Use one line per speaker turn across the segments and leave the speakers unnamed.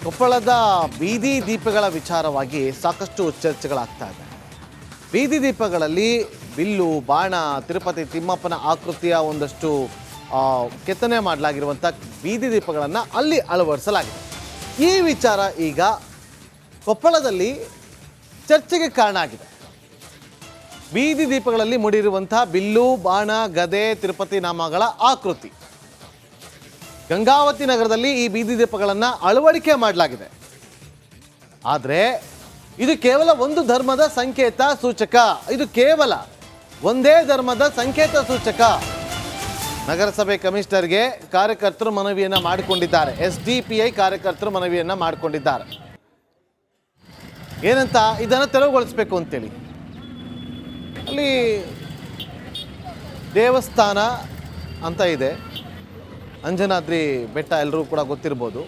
ಕೊಪ್ಪಳದ ಬೀದಿ ದೀಪಗಳ ವಿಚಾರವಾಗಿ ಸಾಕಷ್ಟು ಚರ್ಚೆಗಳಾಗ್ತಾ ಇದೆ. ಬೀದಿ ದೀಪಗಳಲ್ಲಿ ಬಿಲ್ಲು, ಬಾಣ, ತಿರುಪತಿ ತಿಮ್ಮಪ್ಪನ ಆಕೃತಿಯ ಒಂದಷ್ಟು ಕೆತ್ತನೆ ಮಾಡಲಾಗಿರುವಂಥ ಬೀದಿ ದೀಪಗಳನ್ನು ಅಲ್ಲಿ ಅಳವಡಿಸಲಾಗಿದೆ. ಈ ವಿಚಾರ ಈಗ ಕೊಪ್ಪಳದಲ್ಲಿ ಚರ್ಚೆಗೆ ಕಾರಣ ಆಗಿದೆ. ಬೀದಿ ದೀಪಗಳಲ್ಲಿ ಮೂಡಿರುವಂಥ ಬಿಲ್ಲು, ಬಾಣ, ಗದೆ, ತಿರುಪತಿ ನಾಮಗಳ ಆಕೃತಿ ಗಂಗಾವತಿ ನಗರದಲ್ಲಿ ಈ ಬೀದಿ ದೀಪಗಳನ್ನು ಅಳವಡಿಕೆ ಮಾಡಲಾಗಿದೆ. ಆದರೆ ಇದು ಕೇವಲ ಒಂದು ಧರ್ಮದ ಸಂಕೇತ ಸೂಚಕ. ಇದು ಕೇವಲ ಒಂದೇ ಧರ್ಮದ ಸಂಕೇತ ಸೂಚಕ. ನಗರಸಭೆ ಕಮಿಷನರ್ಗೆ ಕಾರ್ಯಕರ್ತರು ಮನವಿಯನ್ನು ಮಾಡಿಕೊಂಡಿದ್ದಾರೆ. SDPI ಕಾರ್ಯಕರ್ತರು ಮನವಿಯನ್ನು ಮಾಡಿಕೊಂಡಿದ್ದಾರೆ. ಏನಂತ, ಇದನ್ನು ತೆರವುಗೊಳಿಸಬೇಕು ಅಂತೇಳಿ. ಅಲ್ಲಿ ದೇವಸ್ಥಾನ ಅಂತ ಇದೆ, ಅಂಜನಾದ್ರಿ ಬೆಟ್ಟ, ಎಲ್ಲರೂ ಕೂಡ ಗೊತ್ತಿರ್ಬೋದು.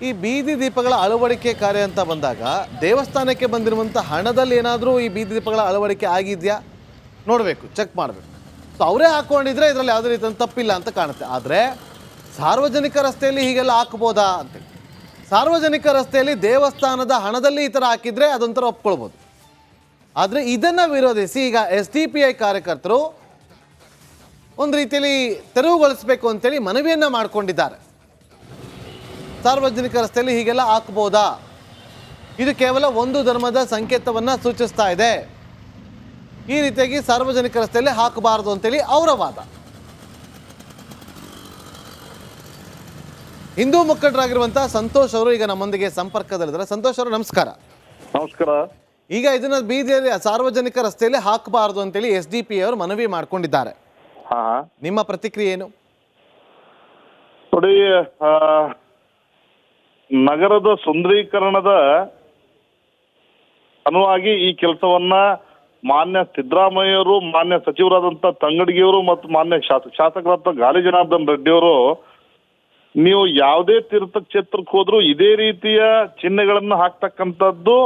ಈ ಬೀದಿ ದೀಪಗಳ ಅಳವಡಿಕೆ ಕಾರ್ಯ ಅಂತ ಬಂದಾಗ ದೇವಸ್ಥಾನಕ್ಕೆ ಬಂದಿರುವಂಥ ಹಣದಲ್ಲಿ ಏನಾದರೂ ಈ ಬೀದಿ ದೀಪಗಳ ಅಳವಡಿಕೆ ಆಗಿದೆಯಾ ನೋಡಬೇಕು, ಚೆಕ್ ಮಾಡಬೇಕು. ಸೊ ಅವರೇ ಹಾಕ್ಕೊಂಡಿದ್ರೆ ಇದರಲ್ಲಿ ಯಾವುದೇ ರೀತಿಯ ತಪ್ಪಿಲ್ಲ ಅಂತ ಕಾಣುತ್ತೆ. ಆದರೆ ಸಾರ್ವಜನಿಕ ರಸ್ತೆಯಲ್ಲಿ ಹೀಗೆಲ್ಲ ಹಾಕ್ಬೋದಾ ಅಂತೇಳಿ, ಸಾರ್ವಜನಿಕ ರಸ್ತೆಯಲ್ಲಿ ದೇವಸ್ಥಾನದ ಹಣದಲ್ಲಿ ಈ ಥರ ಹಾಕಿದರೆ ಅದೊಂಥರ ಒಪ್ಕೊಳ್ಬೋದು. ಆದರೆ ಇದನ್ನು ವಿರೋಧಿಸಿ ಈಗ SDPI ಕಾರ್ಯಕರ್ತರು ಒಂದು ರೀತಿಯಲ್ಲಿ ತೆರವುಗೊಳಿಸಬೇಕು ಅಂತೇಳಿ ಮನವಿಯನ್ನು ಮಾಡಿಕೊಂಡಿದ್ದಾರೆ. ಸಾರ್ವಜನಿಕ ರಸ್ತೆಯಲ್ಲಿ ಹೀಗೆಲ್ಲ ಹಾಕ್ಬೋದಾ, ಇದು ಕೇವಲ ಒಂದು ಧರ್ಮದ ಸಂಕೇತವನ್ನು ಸೂಚಿಸ್ತಾ ಇದೆ, ಈ ರೀತಿಯಾಗಿ ಸಾರ್ವಜನಿಕ ರಸ್ತೆಯಲ್ಲಿ ಹಾಕಬಾರದು ಅಂತೇಳಿ ಅವರ ವಾದ. ಹಿಂದೂ ಮುಖಂಡರಾಗಿರುವಂಥ ಸಂತೋಷ್ ಅವರು ಈಗ ನಮ್ಮೊಂದಿಗೆ ಸಂಪರ್ಕದಲ್ಲಿದ್ದಾರೆ. ಸಂತೋಷ್ ಅವರು ನಮಸ್ಕಾರ.
ನಮಸ್ಕಾರ.
ಈಗ ಇದನ್ನ ಬೀದಿಯಲ್ಲಿ ಸಾರ್ವಜನಿಕ ರಸ್ತೆಯಲ್ಲಿ ಹಾಕಬಾರದು ಅಂತೇಳಿ SDPI ಅವರು ಮನವಿ ಮಾಡ್ಕೊಂಡಿದ್ದಾರೆ. ನಿಮ್ಮ ಪ್ರತಿಕ್ರಿಯೆ ಏನು?
ನೋಡಿ, ನಗರದ ಸುಂದರೀಕರಣದ ಅನುವಾಗಿ ಈ ಕೆಲಸವನ್ನ ಮಾನ್ಯ ಸಿದ್ದರಾಮಯ್ಯವರು, ಮಾನ್ಯ ಸಚಿವರಾದಂಥ ತಂಗಡಗಿಯವರು ಮತ್ತು ಮಾನ್ಯ ಶಾಸಕರಾದ ಗಾಲಿ ಜನಾರ್ದನ್ ರೆಡ್ಡಿಯವರು, ನೀವು ಯಾವುದೇ ತೀರ್ಥಕ್ಷೇತ್ರಕ್ಕೆ ಹೋದ್ರೂ ಇದೇ ರೀತಿಯ ಚಿಹ್ನೆಗಳನ್ನು ಹಾಕ್ತಕ್ಕಂಥದ್ದು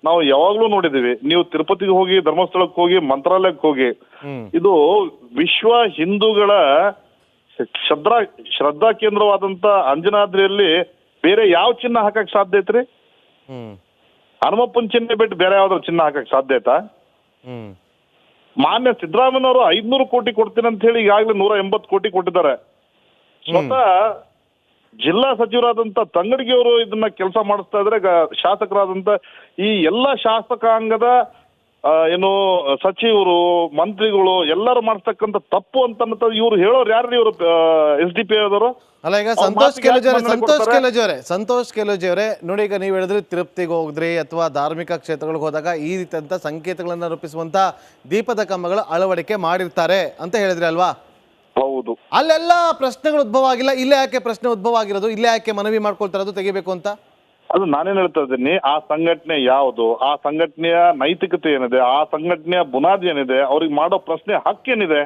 ನಾವು ಯಾವಾಗ್ಲೂ ನೋಡಿದೀವಿ. ನೀವು ತಿರುಪತಿಗೆ ಹೋಗಿ, ಧರ್ಮಸ್ಥಳಕ್ಕೆ ಹೋಗಿ, ಮಂತ್ರಾಲಯಕ್ಕೆ ಹೋಗಿ, ಇದು ವಿಶ್ವ ಹಿಂದೂಗಳ ಶ್ರದ್ಧಾ ಕೇಂದ್ರವಾದಂತ ಅಂಜನಾದ್ರಿಯಲ್ಲಿ ಬೇರೆ ಯಾವ ಚಿಹ್ನ ಹಾಕಕ್ ಸಾಧ್ಯ ಐತ್ರಿ? ಹನುಮಪ್ಪನ ಚಿಹ್ನೆ ಬಿಟ್ಟು ಬೇರೆ ಯಾವ್ದಾದ್ರು ಚಿಹ್ನ ಹಾಕಕ್ ಸಾಧ್ಯ ಐತಾ? ಮಾನ್ಯ ಸಿದ್ದರಾಮಯ್ಯನವರು 500 ಕೋಟಿ ಕೊಡ್ತೀನಿ ಅಂತ ಹೇಳಿ ಈಗಾಗಲೇ 180 ಕೋಟಿ ಕೊಟ್ಟಿದ್ದಾರೆ. ಸ್ವತಃ ಜಿಲ್ಲಾ ಸಚಿವರಾದಂತ ತಂಗಡಗಿಯವರು ಇದನ್ನ ಕೆಲಸ ಮಾಡಿಸ್ತಾ ಇದ್ರೆ, ಶಾಸಕರಾದಂತ ಈ ಎಲ್ಲ ಶಾಸಕಾಂಗದ ಏನು ಸಚಿವರು, ಮಂತ್ರಿಗಳು ಎಲ್ಲರೂ ಮಾಡಿಸ್ತಕ್ಕಂಥ ತಪ್ಪು ಅಂತ ಇವ್ರು ಹೇಳೋರು ಯಾರು? ಇವರು SDPI ಅವರು
ಅಲ್ಲ. ಈಗ ಸಂತೋಷ್ ಕೆಲೋಜಿ ಅವರೇ ನೋಡಿ, ಈಗ ನೀವು ಹೇಳಿದ್ರಿ ತಿರುಪತಿಗೆ ಹೋಗಿದ್ರಿ ಅಥವಾ ಧಾರ್ಮಿಕ ಕ್ಷೇತ್ರಗಳಿಗೆ ಹೋದಾಗ ಈ ರೀತಿಯಂತ ಸಂಕೇತಗಳನ್ನ ರೂಪಿಸುವಂತ ದೀಪದ ಕಂಬಗಳು ಅಳವಡಿಕೆ ಮಾಡಿರ್ತಾರೆ ಅಂತ ಹೇಳಿದ್ರಿ ಅಲ್ವಾ?
ಹೌದು.
ಅಲ್ಲೆಲ್ಲ ಪ್ರಶ್ನೆಗಳು ಉದ್ಭವ ಆಗಿಲ್ಲ, ಇಲ್ಲೇ ಯಾಕೆ ಪ್ರಶ್ನೆ ಉದ್ಭವ ಆಗಿರೋದು? ಇಲ್ಲೇ ಯಾಕೆ ಮನವಿ ಮಾಡ್ಕೊಳ್ತಾರದು ತೆಗಿಬೇಕು ಅಂತ?
ಅದು ನಾನೇನ್ ಹೇಳ್ತಾ ಇದ್ದೀನಿ, ಆ ಸಂಘಟನೆ ಯಾವುದು, ಆ ಸಂಘಟನೆಯ ನೈತಿಕತೆ ಏನಿದೆ, ಆ ಸಂಘಟನೆಯ ಬುನಾದಿ ಏನಿದೆ, ಅವ್ರಿಗೆ ಮಾಡೋ ಪ್ರಶ್ನೆ ಹಕ್ಕೇನಿದೆ?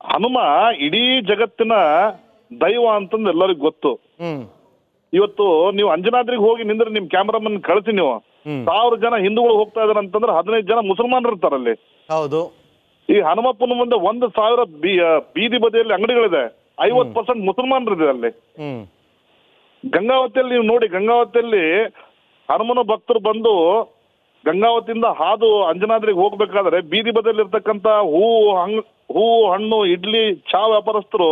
ಹನುಮ ಇಡೀ ಜಗತ್ತಿನ ದೈವ ಅಂತಂದು ಎಲ್ಲರಿಗೂ ಗೊತ್ತು. ಇವತ್ತು ನೀವು ಅಂಜನಾದ್ರಿಗೆ ಹೋಗಿ ನಿಂದ್ರೆ ನಿಮ್ ಕ್ಯಾಮ್ರಾಮನ್ ಕಳಿಸಿ, ನೀವು 1000 ಜನ ಹಿಂದೂಗಳು ಹೋಗ್ತಾ ಇದಾರೆ ಅಂತಂದ್ರೆ 15 ಜನ ಮುಸಲ್ಮಾನರು ಇರ್ತಾರಲ್ಲಿ.
ಹೌದು. ಈ
ಹನುಮಪ್ಪನ ಮುಂದೆ 1000 ಬೀದಿ ಬದಿಯಲ್ಲಿ ಅಂಗಡಿಗಳಿದೆ, 50% ಮುಸಲ್ಮಾನರಿದೆ ಅಲ್ಲಿ. ಗಂಗಾವತಿಯಲ್ಲಿ ನೀವು ನೋಡಿ, ಗಂಗಾವತಿಯಲ್ಲಿ ಹನುಮನ ಭಕ್ತರು ಬಂದು ಗಂಗಾವತಿಯಿಂದ ಹಾದು ಅಂಜನಾದ್ರಿಗೆ ಹೋಗ್ಬೇಕಾದ್ರೆ ಬೀದಿ ಬದಿಯಲ್ಲಿ ಇರ್ತಕ್ಕಂಥ ಹೂವು, ಹಣ್ಣು, ಇಡ್ಲಿ, ಚಾ ವ್ಯಾಪಾರಸ್ಥರು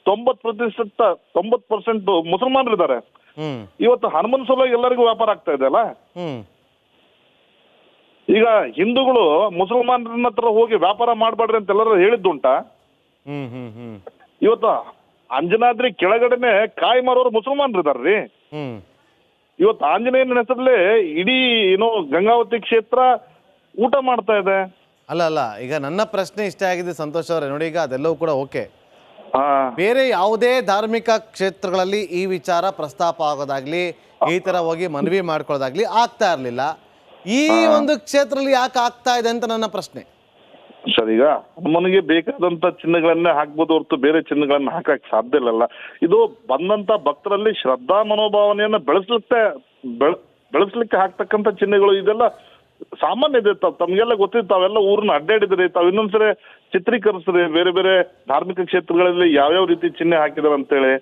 90% ಮುಸಲ್ಮಾನರಿದ್ದಾರೆ. ಇವತ್ತು ಹನುಮನ್ ಸಲುವಾಗಿ ಎಲ್ಲರಿಗೂ ವ್ಯಾಪಾರ ಆಗ್ತಾ ಇದೆ ಅಲ್ಲ. ಈಗ ಹಿಂದೂಗಳು ಮುಸಲ್ಮಾನರನ್ನ ಹತ್ರ ಹೋಗಿ ವ್ಯಾಪಾರ ಮಾಡ್ಬೇಡ್ರಿ ಅಂತ ಎಲ್ಲರೂ ಹೇಳಿದ್ದುಂಟಾ? ಇವತ್ತು ಅಂಜನಾದ್ರಿ ಕೆಳಗಡೆನೆ ಕಾಯಿ ಮಾರೋರು ಮುಸಲ್ಮಾನರು ಇದಾರ್ರಿ. ಇವತ್ತು ಆಂಜನೇಯನ ಹೆಸರಲ್ಲೇ ಇಡೀ ಗಂಗಾವತಿ ಕ್ಷೇತ್ರ ಊಟ ಮಾಡ್ತಾ ಇದೆ.
ಅಲ್ಲ, ಈಗ ನನ್ನ ಪ್ರಶ್ನೆ ಇಷ್ಟ ಆಗಿದೆ ಸಂತೋಷ್ ಅವರೇ. ನೋಡಿ, ಈಗ ಅದೆಲ್ಲವೂ ಕೂಡ ಓಕೆ, ಬೇರೆ ಯಾವುದೇ ಧಾರ್ಮಿಕ ಕ್ಷೇತ್ರಗಳಲ್ಲಿ ಈ ವಿಚಾರ ಪ್ರಸ್ತಾಪ ಆಗೋದಾಗ್ಲಿ, ಈ ತರ ಹೋಗಿ ಮನವಿ ಮಾಡ್ಕೊಳ್ಳೋದಾಗ್ಲಿ ಆಗ್ತಾ ಇರ್ಲಿಲ್ಲ. ಈ ಒಂದು ಕ್ಷೇತ್ರದಲ್ಲಿ ಯಾಕೆ ಆಗ್ತಾ ಇದೆ ಅಂತ ನನ್ನ ಪ್ರಶ್ನೆ.
ಸರ್, ಈಗ ಹನುಮನಿಗೆ ಬೇಕಾದಂತ ಚಿಹ್ನೆಗಳನ್ನೇ ಹಾಕ್ಬೋದು ಹೊರತು ಬೇರೆ ಚಿಹ್ನೆಗಳನ್ನ ಹಾಕಕ್ ಸಾಧ್ಯ ಇಲ್ಲ. ಇದು ಬಂದಂತ ಭಕ್ತರಲ್ಲಿ ಶ್ರದ್ಧಾ ಮನೋಭಾವನೆಯನ್ನ ಬೆಳೆಸ್ಲಿಕ್ಕೆ ಹಾಕ್ತಕ್ಕಂಥ ಚಿಹ್ನೆಗಳು ಇದೆಲ್ಲ ಸಾಮಾನ್ಯ ಇದೆ. ತಮ್ಗೆಲ್ಲ ಗೊತ್ತಿತ್ತು, ತಾವೆಲ್ಲ ಊರನ್ನ ಅಡ್ಡಾಡಿದ್ರಿ, ತಾವ್ ಇನ್ನೊಂದ್ಸರಿ ಚಿತ್ರೀಕರಿಸ್ರಿ ಬೇರೆ ಬೇರೆ ಧಾರ್ಮಿಕ ಕ್ಷೇತ್ರಗಳಲ್ಲಿ ಯಾವ್ಯಾವ ರೀತಿ ಚಿಹ್ನೆ ಹಾಕಿದಾರೆ ಅಂತೇಳಿ.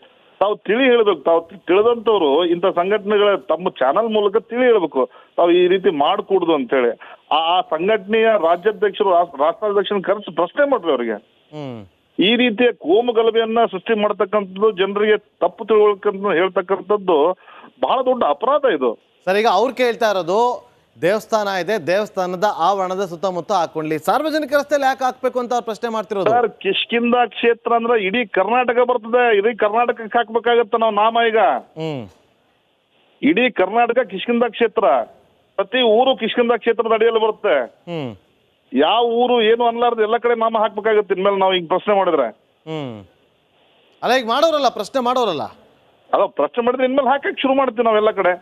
ತಾವು ತಿಳಿ ಹೇಳ್ಬೇಕು. ತಾವು ತಿಳಿದಂತವ್ರು ಇಂಥ ಸಂಘಟನೆಗಳ ತಮ್ಮ ಚಾನಲ್ ಮೂಲಕ ತಿಳಿ ಹೇಳ್ಬೇಕು, ತಾವು ಈ ರೀತಿ ಮಾಡ್ಕೂಡ್ದು ಅಂತೇಳಿ. ಆ ಸಂಘಟನೆಯ ರಾಜ್ಯಾಧ್ಯಕ್ಷರು ರಾಷ್ಟ್ರಾಧ್ಯಕ್ಷನ ಕರೆಸಿ ಪ್ರಶ್ನೆ ಮಾಡ್ರಿ ಅವ್ರಿಗೆ. ಈ ರೀತಿಯ ಕೋಮು ಗಲಭೆಯನ್ನ ಸೃಷ್ಟಿ ಮಾಡ್ತಕ್ಕಂಥದ್ದು, ಜನರಿಗೆ ತಪ್ಪು ತಿಳುವಳಿಕೆ ಹೇಳ್ತಕ್ಕಂಥದ್ದು ಬಹಳ ದೊಡ್ಡ ಅಪರಾಧ ಇದು.
ಸರ್, ಈಗ ಅವ್ರು ಕೇಳ್ತಾ ಇರೋದು ದೇವಸ್ಥಾನ ಇದೆ, ದೇವಸ್ಥಾನದ ಆವರಣದ ಸುತ್ತಮುತ್ತ ಹಾಕೊಂಡ್ಲಿ, ಸಾರ್ವಜನಿಕ ರಸ್ತೆಯಲ್ಲಿ ಯಾಕೆ ಹಾಕ್ಬೇಕು ಅಂತ ಅವ್ರು ಪ್ರಶ್ನೆ ಮಾಡ್ತಿರೋದು.
ಸರ್, ಕಿಷ್ಕಿಂಧ ಕ್ಷೇತ್ರ ಅಂದ್ರೆ ಇಡೀ ಕರ್ನಾಟಕ ಬರ್ತದೆ, ಇಡೀ ಕರ್ನಾಟಕಕ್ಕೆ ಹಾಕ್ಬೇಕಾಗತ್ತ ನಾವು ನಾಮ. ಈಗ ಇಡೀ ಕರ್ನಾಟಕ ಕಿಷ್ಕಿಂಧ ಕ್ಷೇತ್ರ, ಪ್ರತಿ ಊರು ಕಿಷ್ಕಿಂಧ ಕ್ಷೇತ್ರದ ಅಡಿಯಲ್ಲಿ ಬರುತ್ತೆ. ಯಾವ ಊರು ಏನು ಅನ್ಲಾರ್ದು ಎಲ್ಲ ಕಡೆ ನಾಮ ಹಾಕ್ಬೇಕಾಗತ್ತೆ ಇನ್ಮೇಲೆ ನಾವು ಈಗ ಪ್ರಶ್ನೆ ಮಾಡಿದ್ರೆ.
ಅಲ್ಲ, ಈಗ ಮಾಡೋರಲ್ಲ, ಪ್ರಶ್ನೆ ಮಾಡೋರಲ್ಲ.
ಅಲ್ಲ, ಪ್ರಶ್ನೆ ಮಾಡಿದ್ರೆ ಇನ್ಮೇಲೆ ಹಾಕಕ್ಕೆ ಶುರು ಮಾಡ್ತೀವಿ ನಾವೆಲ್ಲ ಕಡೆ.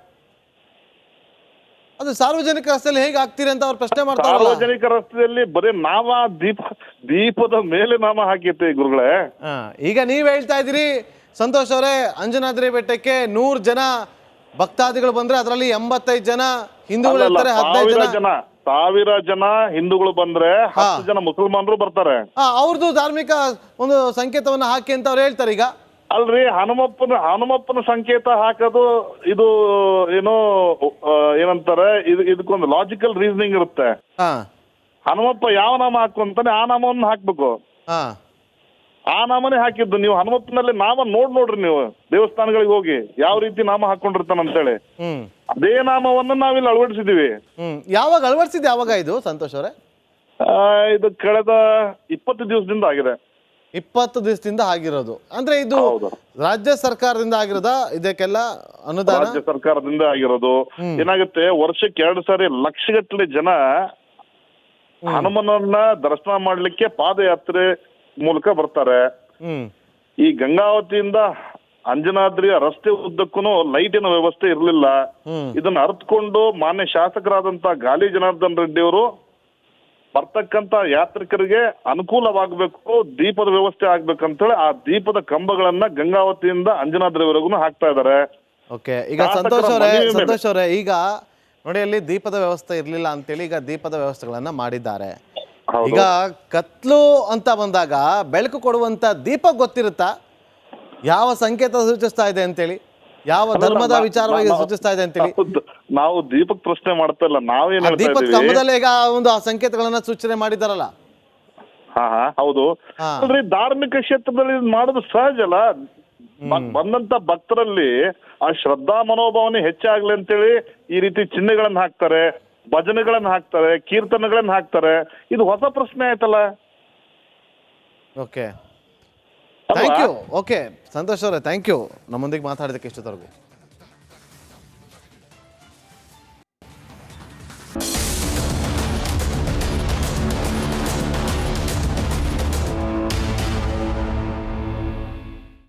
ಅದು ಸಾರ್ವಜನಿಕ ರಸ್ತೆಯಲ್ಲಿ ಹೇಗೆ ಆಗ್ತೀರಿ ಅಂತ ಅವ್ರು ಪ್ರಶ್ನೆ ಮಾಡ್ತಾರೆ.
ಸಾರ್ವಜನಿಕ ರಸ್ತೆಯಲ್ಲಿ ಬರೀ ನಾಮ ದೀಪದ ಮೇಲೆ ನಾಮ ಹಾಕೈತೆ ಗುರುಗಳೇ.
ಈಗ ನೀವ್ ಹೇಳ್ತಾ ಇದ್ದೀರಿ ಸಂತೋಷ್ ಅವರೇ, ಅಂಜನಾದ್ರಿ ಬೆಟ್ಟಕ್ಕೆ 100 ಜನ ಭಕ್ತಾದಿಗಳು ಬಂದ್ರೆ ಅದರಲ್ಲಿ 85 ಜನ ಹಿಂದೂಗಳು ಇರ್ತಾರೆ, 15
ಜನ 1000 ಜನ ಹಿಂದೂಗಳು ಬಂದ್ರೆ 10 ಜನ ಮುಸಲ್ಮಾನರು ಬರ್ತಾರೆ.
ಅವ್ರದ್ದು ಧಾರ್ಮಿಕ ಒಂದು ಸಂಕೇತವನ್ನ ಹಾಕಿ ಅಂತ ಅವ್ರು ಹೇಳ್ತಾರೆ. ಈಗ
ಅಲ್ರಿ, ಹನುಮಪ್ಪನ ಸಂಕೇತ ಹಾಕೋದು ಇದು ಏನೋ ಏನಂತಾರೆ, ಇದಕ್ಕೊಂದು ಲಾಜಿಕಲ್ ರೀಸನಿಂಗ್ ಇರುತ್ತೆ. ಹನುಮಪ್ಪ ಯಾವ ನಾಮ ಹಾಕೊಂತಾನೆ ಆ ನಾಮವನ್ನು ಹಾಕ್ಬೇಕು. ಆ ನಾಮನೇ ಹಾಕಿದ್ದು. ನೀವು ಹನುಮಪ್ಪನಲ್ಲಿ ನಾಮ ನೋಡ್ರಿ, ನೀವು ದೇವಸ್ಥಾನಗಳಿಗೆ ಹೋಗಿ ಯಾವ ರೀತಿ ನಾಮ ಹಾಕೊಂಡಿರ್ತಾನ ಅಂತೇಳಿ ಅದೇ ನಾಮವನ್ನು ನಾವಿಲ್ಲಿ ಅಳವಡಿಸಿದೀವಿ.
ಯಾವಾಗ ಅಳವಡಿಸಿದ್ದೆ? ಯಾವಾಗ ಇದು ಸಂತೋಷ್ ಅವರೇ?
ಇದು ಕಳೆದ 20 ದಿವಸದಿಂದ ಆಗಿದೆ.
20 ದಿವಸದಿಂದ ಆಗಿರೋದು ಅಂದ್ರೆ ಇದು ರಾಜ್ಯ ಸರ್ಕಾರದಿಂದ ಆಗಿರೋದ? ಇದಕ್ಕೆಲ್ಲ ಅನುದಾನ
ರಾಜ್ಯ ಸರ್ಕಾರದಿಂದ ಆಗಿರೋದು. ಏನಾಗುತ್ತೆ, ವರ್ಷಕ್ಕೆ 2 ಸಾರಿ ಲಕ್ಷಗಟ್ಟಲೆ ಜನ ಹನುಮನನ್ನ ದರ್ಶನ ಮಾಡ್ಲಿಕ್ಕೆ ಪಾದಯಾತ್ರೆ ಮೂಲಕ ಬರ್ತಾರೆ. ಈ ಗಂಗಾವತಿಯಿಂದ ಅಂಜನಾದ್ರಿಯ ರಸ್ತೆ ಉದ್ದಕ್ಕೂ ಲೈಟಿನ ವ್ಯವಸ್ಥೆ ಇರಲಿಲ್ಲ. ಇದನ್ನ ಅರ್ಥಕೊಂಡು ಮಾನ್ಯ ಶಾಸಕರಾದಂತ ಗಾಲಿ ಜನಾರ್ದನ್ ರೆಡ್ಡಿ ಅವರು ಬರ್ತಕ್ಕಂತ ಯಾತ್ರಿಕರಿಗೆ ಅನುಕೂಲವಾಗಬೇಕು, ದೀಪದ ವ್ಯವಸ್ಥೆ ಆಗ್ಬೇಕಂತೇಳಿ ಆ ದೀಪದ ಕಂಬಗಳನ್ನ ಗಂಗಾವತಿಯಿಂದ ಅಂಜನಾದ್ರಿವರೆಗೂ ಹಾಕ್ತಾ ಇದ್ದಾರೆ.
ಓಕೆ, ಈಗ ಸಂತೋಷ್ ಅವರೇ, ಈಗ ನೋಡಿ ಅಲ್ಲಿ ದೀಪದ ವ್ಯವಸ್ಥೆ ಇರ್ಲಿಲ್ಲ ಅಂತೇಳಿ ಈಗ ದೀಪದ ವ್ಯವಸ್ಥೆಗಳನ್ನ ಮಾಡಿದ್ದಾರೆ. ಈಗ ಕತ್ಲು ಅಂತ ಬಂದಾಗ ಬೆಳಕು ಕೊಡುವಂತ ದೀಪ ಗೊತ್ತಿರುತ್ತಾ ಯಾವ ಸಂಕೇತ ಸೂಚಿಸ್ತಾ ಇದೆ ಅಂತೇಳಿ, ಯಾವ ಧರ್ಮದ ವಿಚಾರವಾಗಿ ಸೂಚಿಸ್ತಾ ಇದೆ ಅಂತೇಳಿ?
ನಾವು ದೀಪಕ್ ಪ್ರಶ್ನೆ ಮಾಡ್ತಾ ಇಲ್ಲ, ನಾವೇನ್
ದೀಪದ ಕಂಬದಲ್ಲೇ ಈಗ ಒಂದು ಆ ಸಂಕೇತಗಳನ್ನ ಸೂಚನೆ ಮಾಡಿದಾರಲ್ಲ.
ಹೌದು. ಅಂದ್ರೆ ಧಾರ್ಮಿಕ ಕ್ಷೇತ್ರದಲ್ಲಿ ಮಾಡೋದು ಸಹಜ ಅಲ್ಲ. ಬಂದಂತ ಭಕ್ತರಲ್ಲಿ ಆ ಶ್ರದ್ಧಾ ಮನೋಭಾವನೆ ಹೆಚ್ಚಾಗ್ಲಿ ಅಂತೇಳಿ ಈ ರೀತಿ ಚಿಹ್ನೆಗಳನ್ನ ಹಾಕ್ತಾರೆ, ಭಜನೆಗಳನ್ನ ಹಾಕ್ತಾರೆ, ಕೀರ್ತನೆಗಳನ್ನ ಹಾಕ್ತಾರೆ. ಇದು ಹೊಸ ಪ್ರಶ್ನೆ ಆಯ್ತಲ್ಲ.
Okay, thank you. Okay Santosh ಅವರೇ, ಥ್ಯಾಂಕ್ ಯು ನಮ್ಮೊಂದಿಗೆ ಮಾತಾಡಿದಕ್ಕೆ ಇಷ್ಟೊತ್ತವರೆಗೂ.